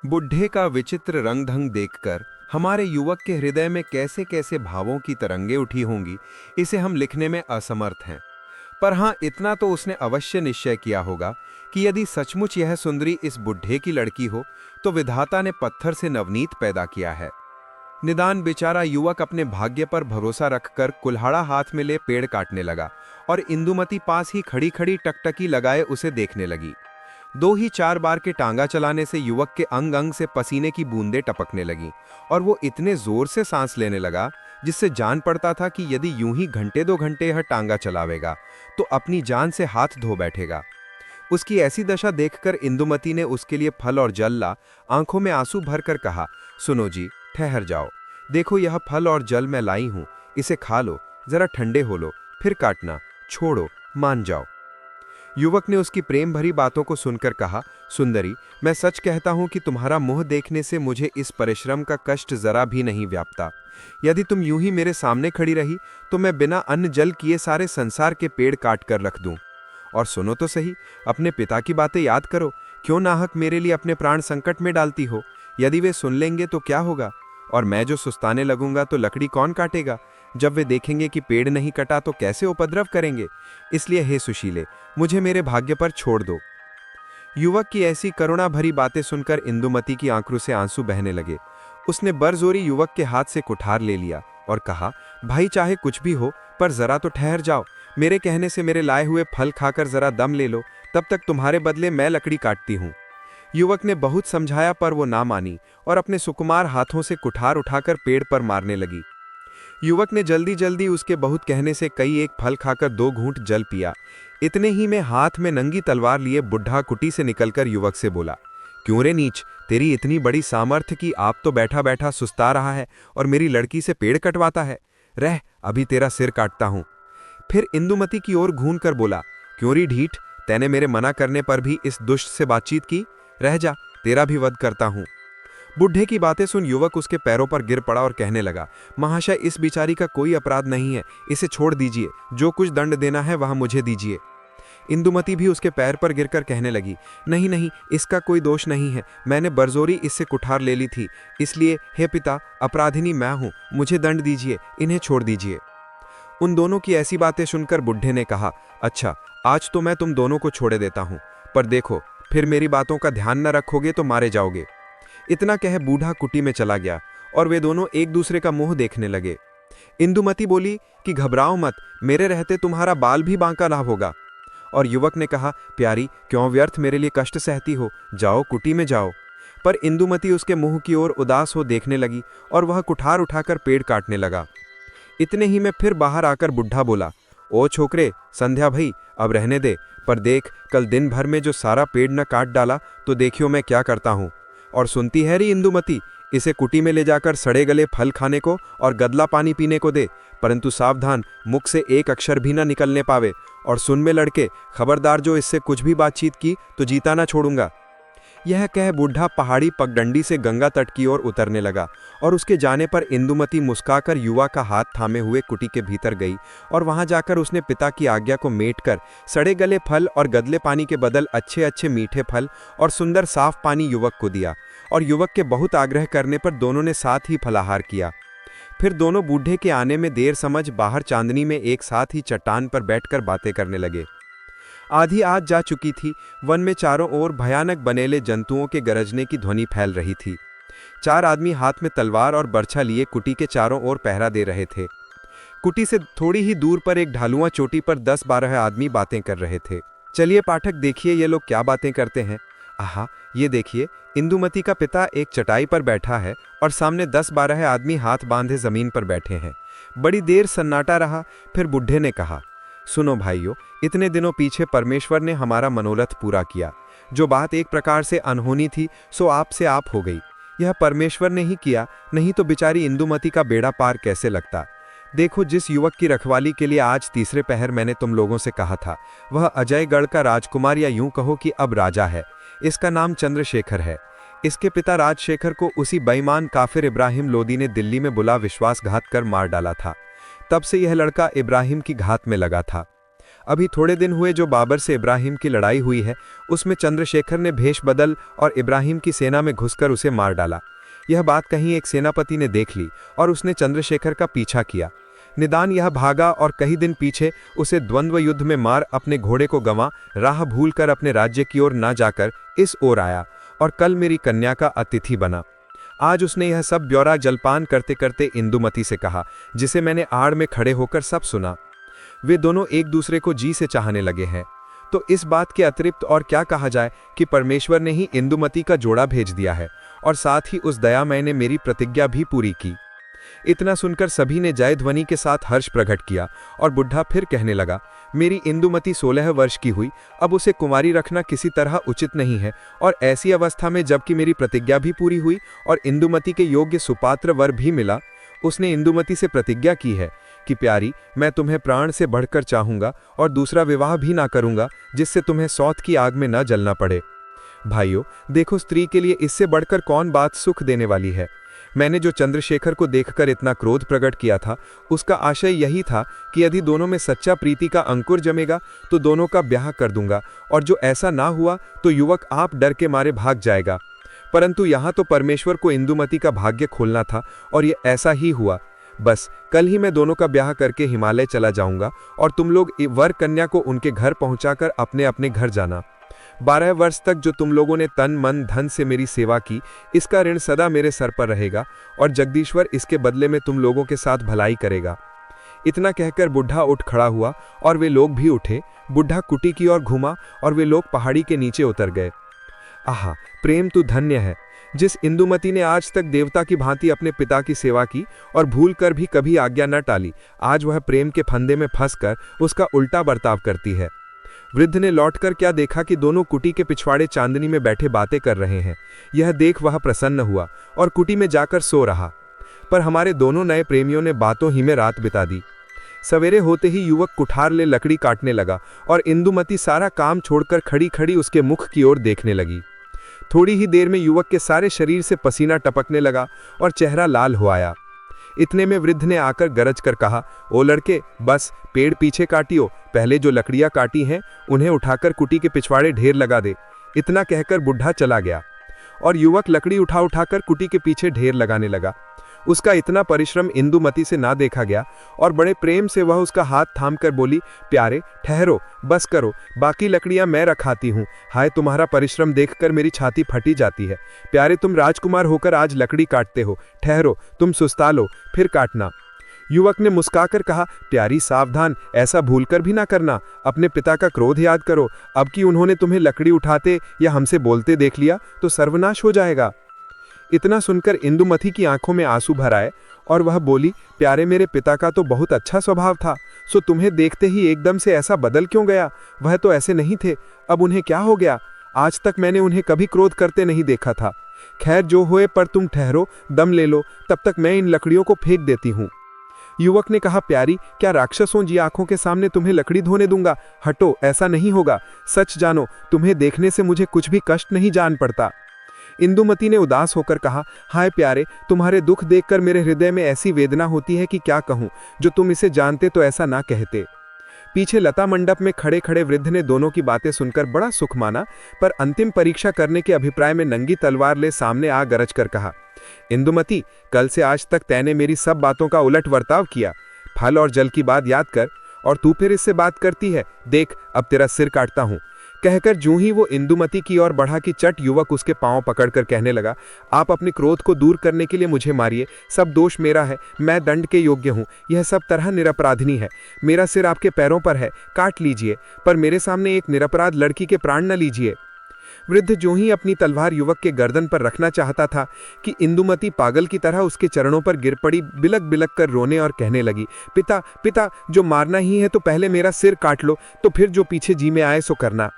बुढ़े का विचित्र रंग ढंग देखकर हमारे युवक के हृदय में कैसे कैसे भावों की तरंगें उठी होंगी, इसे हम लिखने में असमर्थ हैं। पर हाँ, इतना तो उसने अवश्य निश्चय किया होगा कि यदि सचमुच यह सुंदरी इस बुढ़े की लड़की हो, तो विधाता ने पत्थर से नवनीत पैदा किया है। निदान बेचारा युवक अपने भाग्य पर भरोसा रखकर कुल्हाड़ा हाथ में ले पेड़ काटने लगा और इंदुमती पास ही खड़ी खड़ी टकटकी लगाए उसे देखने लगी। दो ही चार बार के टांगा चलाने से युवक के अंग अंग से पसीने की बूंदें टपकने लगीं और वो इतने जोर से सांस लेने लगा जिससे जान पड़ता था कि यदि यूं ही घंटे दो घंटे यह टांगा चलावेगा तो अपनी जान से हाथ धो बैठेगा। उसकी ऐसी दशा देखकर इंदुमती ने उसके लिए फल और जल ला आंखों में आंसू भरकर कहा, सुनो जी, ठहर जाओ। देखो, यह फल और जल मैं लाई हूं, इसे खा लो, जरा ठंडे हो लो, फिर काटना, छोड़ो, मान जाओ। युवक ने उसकी प्रेम भरी बातों को सुनकर कहा, सुंदरी, मैं सच कहता हूं कि तुम्हारा मुंह देखने से मुझे इस परिश्रम का कष्ट जरा भी नहीं व्यापता। यदि तुम यूं ही मेरे सामने खड़ी रही तो मैं बिना अन्न जल किए सारे संसार के पेड़ काट कर रख दूं। और सुनो तो सही, अपने पिता की बातें याद करो, क्यों नाहक मेरे लिए अपने प्राण संकट में डालती हो। यदि वे सुन लेंगे तो क्या होगा, और मैं जो सुस्ताने लगूंगा तो लकड़ी कौन काटेगा। जब वे देखेंगे कि पेड़ नहीं कटा तो कैसे उपद्रव करेंगे। इसलिए हे सुशीले, मुझे मेरे भाग्य पर छोड़ दो। युवक की ऐसी करुणा भरी बातें सुनकर इंदुमती की आंखों से आंसू बहने लगे। उसने बरजोरी युवक के हाथ से कुठार ले लिया और कहा, भाई, चाहे कुछ भी हो, पर जरा तो ठहर जाओ। मेरे कहने से मेरे लाए हुए फल खाकर जरा दम ले लो, तब तक तुम्हारे बदले मैं लकड़ी काटती हूं। युवक ने बहुत समझाया पर वो ना मानी और अपने सुकुमार हाथों से कुठार उठाकर पेड़ पर मारने लगी। युवक ने जल्दी जल्दी उसके बहुत कहने से कई एक फल खाकर दो घूंट जल पिया। इतने ही में हाथ में नंगी तलवार लिए बुढ़ा कुटी से निकलकर युवक से बोला, क्यों रे नीच, तेरी इतनी बड़ी सामर्थ्य कि आप तो बैठा बैठा सुस्ता रहा है और मेरी लड़की से पेड़ कटवाता है। रह, अभी तेरा सिर काटता हूं। फिर इंदुमती की ओर घूम कर बोला, क्यों री ढीठ, तैने मेरे मना करने पर भी इस दुष्ट से बातचीत की। रह जा, तेरा भी वध करता हूं। बुढ़े की बातें सुन युवक उसके पैरों पर गिर पड़ा और कहने लगा, महाशय, इस बिचारी का कोई अपराध नहीं है, इसे छोड़ दीजिए, जो कुछ दंड देना है वह मुझे दीजिए। इंदुमती भी उसके पैर पर गिरकर कहने लगी, नहीं नहीं, इसका कोई दोष नहीं है, मैंने बरजोरी इससे कुठार ले ली थी, इसलिए हे पिता, अपराधिनी मैं हूं, मुझे दंड दीजिए, इन्हें छोड़ दीजिए। उन दोनों की ऐसी बातें सुनकर बुढ़े ने कहा, अच्छा, आज तो मैं तुम दोनों को छोड़े देता हूं, पर देखो, फिर मेरी बातों का ध्यान न रखोगे तो मारे जाओगे। इतना कह बूढ़ा कुटी में चला गया और वे दोनों एक दूसरे का मुंह देखने लगे। इंदुमती बोली कि घबराओ मत, मेरे रहते तुम्हारा बाल भी बांका ना होगा। और युवक ने कहा, प्यारी, क्यों व्यर्थ मेरे लिए कष्ट सहती हो, जाओ, कुटी में जाओ। पर इंदुमती उसके मुंह की ओर उदास हो देखने लगी और वह कुठार उठाकर पेड़ काटने लगा। इतने ही में फिर बाहर आकर बुढ़ा बोला, ओ छोकरे, संध्या भई, अब रहने दे, पर देख, कल दिन भर में जो सारा पेड़ न काट डाला तो देखियो मैं क्या करता हूं। और सुनती है री इंदुमती, इसे कुटी में ले जाकर सड़े गले फल खाने को और गदला पानी पीने को दे, परंतु सावधान, मुख से एक अक्षर भी ना निकलने पावे। और सुन में लड़के, खबरदार, जो इससे कुछ भी बातचीत की तो जीता ना छोड़ूंगा। यह कह बूढ़ा पहाड़ी पगडंडी से गंगा तट की ओर उतरने लगा और उसके जाने पर इंदुमती मुस्काकर युवा का हाथ थामे हुए कुटी के भीतर गई और वहां जाकर उसने पिता की आज्ञा को मेटकर सड़े गले फल और गदले पानी के बदल अच्छे अच्छे मीठे फल और सुंदर साफ पानी युवक को दिया। और युवक के बहुत आग्रह करने पर दोनों ने साथ ही फलाहार किया। फिर दोनों बूढ़े के आने में देर समझ बाहर चांदनी में एक साथ ही चट्टान पर बैठकर बातें करने लगे। आधी आज जा चुकी थी। वन में चारों ओर भयानक बनेले जंतुओं के गरजने की ध्वनि फैल रही थी। चार आदमी हाथ में तलवार और बर्छा लिए कुटी के चारों ओर पहरा दे रहे थे। कुटी से थोड़ी ही दूर पर एक ढालुआ चोटी पर 10-12 आदमी बातें कर रहे थे। चलिए पाठक, देखिए ये लोग क्या बातें करते हैं। आहा, ये देखिए, इंदुमती का पिता एक चटाई पर बैठा है और सामने 10-12 आदमी हाथ बांधे जमीन पर बैठे हैं। बड़ी देर सन्नाटा रहा, फिर बुढ़े ने कहा, सुनो भाइयों, इतने दिनों पीछे परमेश्वर ने हमारा मनोरथ पूरा किया। जो बात एक प्रकार से अनहोनी थी सो आप से आप हो गई। यह परमेश्वर ने ही किया, नहीं तो बेचारी इंदुमती का बेड़ा पार कैसे लगता। देखो, जिस युवक की रखवाली के लिए आज तीसरे पहर मैंने तुम लोगों से कहा था, वह अजयगढ़ का राजकुमार, या यूं कहो कि अब राजा है। इसका नाम चंद्रशेखर है। इसके पिता राजशेखर को उसी बेईमान काफिर इब्राहिम लोदी ने दिल्ली में बुला विश्वासघात कर मार डाला था। तब से यह लड़का इब्राहिम की घात में लगा था। अभी थोड़े दिन हुए जो बाबर से इब्राहिम की लड़ाई हुई है, उसमें चंद्रशेखर ने भेष बदल और इब्राहिम की सेना में घुसकर उसे मार डाला। यह बात कहीं एक सेनापति ने देख ली और उसने चंद्रशेखर का पीछा किया। निदान यह भागा और कई दिन पीछे उसे द्वंद्व युद्ध में मार अपने घोड़े को गंवा राह भूलकर अपने राज्य की ओर न जाकर इस ओर आया और कल मेरी कन्या का अतिथि बना। आज उसने यह सब ब्यौरा जलपान करते करते इंदुमती से कहा, जिसे मैंने आड़ में खड़े होकर सब सुना। वे दोनों एक दूसरे को जी से चाहने लगे हैं। तो इस बात के अतिरिक्त और क्या कहा जाए कि परमेश्वर ने ही इंदुमती का जोड़ा भेज दिया है और साथ ही उस दयामय ने मेरी प्रतिज्ञा भी पूरी की। इतना सुनकर सभी ने जय ध्वनि के साथ हर्ष प्रकट किया और बुढ़ा फिर कहने लगा, मेरी इंदुमती 16 वर्ष की हुई, अब उसे कुंवारी रखना किसी तरह उचित नहीं है, और ऐसी अवस्था में जबकि मेरी प्रतिज्ञा भी पूरी हुई और इंदुमती के योग्य सुपात्र वर भी मिला, उसने इंदुमती से प्रतिज्ञा की है कि प्यारी, मैं तुम्हें प्राण से बढ़कर चाहूंगा और दूसरा विवाह भी ना करूंगा जिससे तुम्हें सौत की आग में न जलना पड़े। भाइयों, देखो, स्त्री के लिए इससे बढ़कर कौन बात सुख देने वाली है। मैंने जो चंद्रशेखर को देखकर इतना क्रोध प्रकट किया था, उसका आशय यही था कि यदि दोनों में सच्चा प्रीति का अंकुर जमेगा तो दोनों का ब्याह कर दूंगा, और जो ऐसा ना हुआ तो युवक आप डर के मारे भाग जाएगा। परंतु यहाँ तो परमेश्वर को इंदुमती का भाग्य खोलना था और ये ऐसा ही हुआ। बस कल ही मैं दोनों का ब्याह करके हिमालय चला जाऊंगा और तुम लोग वर कन्या को उनके घर पहुंचाकर अपने अपने घर जाना। 12 वर्ष तक जो तुम लोगों ने तन मन धन से मेरी सेवा की, इसका ऋण सदा मेरे सर पर रहेगा और जगदीश्वर इसके बदले में तुम लोगों के साथ भलाई करेगा। इतना कहकर बुढ़ा उठ खड़ा हुआ और वे लोग भी उठे। बुढ़ा कुटी की ओर घूमा और वे लोग पहाड़ी के नीचे उतर गए। आहा, प्रेम तू धन्य है। जिस इंदुमती ने आज तक देवता की भांति अपने पिता की सेवा की और भूल कर भी कभी आज्ञा न टाली, आज वह प्रेम के फंदे में फंसकर उसका उल्टा बर्ताव करती है। वृद्ध ने लौटकर क्या देखा कि दोनों कुटी के पिछवाड़े चांदनी में बैठे बातें कर रहे हैं। यह देख वह प्रसन्न हुआ और कुटी में जाकर सो रहा। पर हमारे दोनों नए प्रेमियों ने बातों ही में रात बिता दी। सवेरे होते ही युवक कुठार ले लकड़ी काटने लगा और इंदुमती सारा काम छोड़कर खड़ी खड़ी उसके मुख की ओर देखने लगी। थोड़ी ही देर में युवक के सारे शरीर से पसीना टपकने लगा और चेहरा लाल हो आया। इतने में वृद्ध ने आकर गरज कर कहा, ओ लड़के, बस पेड़ पीछे काटियो, पहले जो लकड़ियां काटी हैं उन्हें उठाकर कुटी के पिछवाड़े ढेर लगा दे। इतना कहकर बुढ़ा चला गया और युवक लकड़ी उठा उठाकर कुटी के पीछे ढेर लगाने लगा। उसका इतना परिश्रम इंदुमती से ना देखा गया और बड़े प्रेम से वह उसका हाथ थामकर बोली, प्यारे ठहरो, बस करो, बाकी लकड़ियां मैं रखाती हूँ। हाय, तुम्हारा परिश्रम देखकर मेरी छाती फटी जाती है। प्यारे, तुम राजकुमार होकर आज लकड़ी काटते हो, ठहरो, तुम सुस्ता लो, फिर काटना। युवक ने मुस्काकर कहा, प्यारी सावधान, ऐसा भूलकर भी ना करना। अपने पिता का क्रोध याद करो। अब कि उन्होंने तुम्हें लकड़ी उठाते या हमसे बोलते देख लिया तो सर्वनाश हो जाएगा। इतना सुनकर इंदुमती की आंखों में आंसू भर आए और वह बोली, प्यारे, मेरे पिता का तो बहुत अच्छा स्वभाव था, सो तुम्हें देखते ही एकदम से ऐसा बदल क्यों गया? वह तो ऐसे नहीं थे, अब उन्हें क्या हो गया? आज तक मैंने उन्हें कभी क्रोध करते नहीं देखा था। खैर, जो होए, पर तुम ठहरो, दम ले लो, तब तक मैं इन लकड़ियों को फेंक देती हूँ। युवक ने कहा, प्यारी, क्या राक्षसों जी आंखों के सामने तुम्हें लकड़ी धोने दूंगा? हटो, ऐसा नहीं होगा। सच जानो, तुम्हें देखने से मुझे कुछ भी कष्ट नहीं जान पड़ता। इंदुमती ने उदास होकर कहा, हाय प्यारे, तुम्हारे दुख देखकर मेरे हृदय में ऐसी वेदना होती है कि क्या कहूँ। जो तुम इसे जानते तो ऐसा ना कहते। पीछे लता मंडप में खड़े खड़े वृद्ध ने दोनों की बातें सुनकर बड़ा सुख माना, पर अंतिम परीक्षा करने के अभिप्राय में नंगी तलवार ले सामने आ गरज कर कहा, इंदुमती, कल से आज तक तैने मेरी सब बातों का उलट वर्ताव किया। फल और जल की बात याद कर, और तू फिर इससे बात करती है। देख, अब तेरा सिर काटता हूँ। कहकर जूं ही वो इंदुमती की ओर बढ़ा कि चट युवक उसके पांव पकड़कर कहने लगा, आप अपने क्रोध को दूर करने के लिए मुझे मारिए, सब दोष मेरा है, मैं दंड के योग्य हूँ, यह सब तरह निरपराधिनी है। मेरा सिर आपके पैरों पर है, काट लीजिए, पर मेरे सामने एक निरपराध लड़की के प्राण न लीजिए। वृद्ध जो ही अपनी तलवार युवक के गर्दन पर रखना चाहता था कि इंदुमती पागल की तरह उसके चरणों पर गिर पड़ी, बिलक बिलक कर रोने और कहने लगी, पिता पिता, जो मारना ही है तो पहले मेरा सिर काट लो, तो फिर जो पीछे जी में आए सो करना।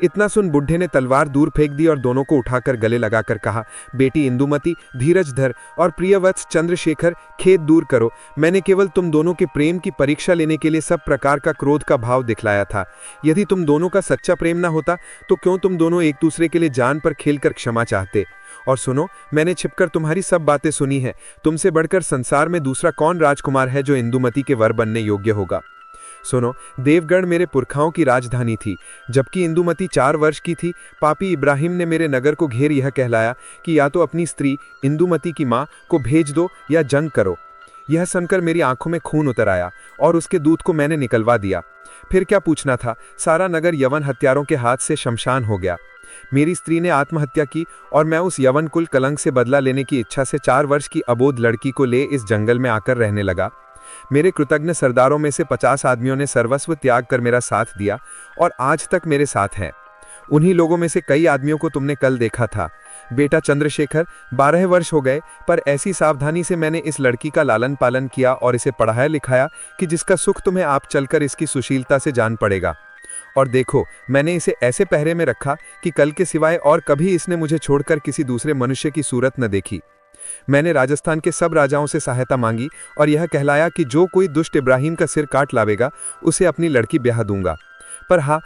इतना सुन बुढ़े ने तलवार दूर फेंक दी और दोनों को उठाकर गले लगाकर कहा, बेटी इंदुमती, धीरज धर, और प्रियवत्स चंद्रशेखर, खेद दूर करो। मैंने केवल तुम दोनों के प्रेम की परीक्षा लेने के लिए सब प्रकार का क्रोध का भाव दिखलाया था। यदि तुम दोनों का सच्चा प्रेम ना होता तो क्यों तुम दोनों एक दूसरे के लिए जान पर खेलकर क्षमा चाहते। और सुनो, मैंने छिपकर तुम्हारी सब बातें सुनी है। तुमसे बढ़कर संसार में दूसरा कौन राजकुमार है जो इंदुमती के वर बनने योग्य होगा? सुनो, देवगढ़ मेरे पुरखाओं की राजधानी थी। जबकि इंदुमती 4 वर्ष की थी, पापी इब्राहिम ने मेरे नगर को घेर यह कहलाया कि या तो अपनी स्त्री इंदुमती की माँ को भेज दो या जंग करो। यह सुनकर मेरी आंखों में खून उतर आया और उसके दूध को मैंने निकलवा दिया। फिर क्या पूछना था, सारा नगर यवन हत्यारों के हाथ से शमशान हो गया। मेरी स्त्री ने आत्महत्या की और मैं उस यवन कुल कलंक से बदला लेने की इच्छा से 4 वर्ष की अबोध लड़की को ले इस जंगल में आकर रहने लगा। मेरे कृतज्ञ सरदारों में से 50 आदमियों ने सर्वस्व त्याग कर मेरा साथ दिया और आज तक मेरे साथ हैं। उन्हीं लोगों में से कई आदमियों को तुमने कल देखा था। बेटा चंद्रशेखर, 12 वर्ष हो गए, पर ऐसी सावधानी से मैंने इस लड़की का लालन पालन किया और इसे पढ़ाया लिखाया कि जिसका सुख तुम्हें आप चलकर इसकी सुशीलता से जान पड़ेगा। और देखो, मैंने इसे ऐसे पहरे में रखा कि कल के सिवाय और कभी इसने मुझे छोड़कर किसी दूसरे मनुष्य की सूरत न देखी। मैंने राजस्थान के सब राजाओं से सहायता मांगी और यह कहलाया कि जो कोई दुष्ट इब्राहिम का सिर काट लावेगा उसे अपनी लड़की ब्याह दूंगा। पर हाँ,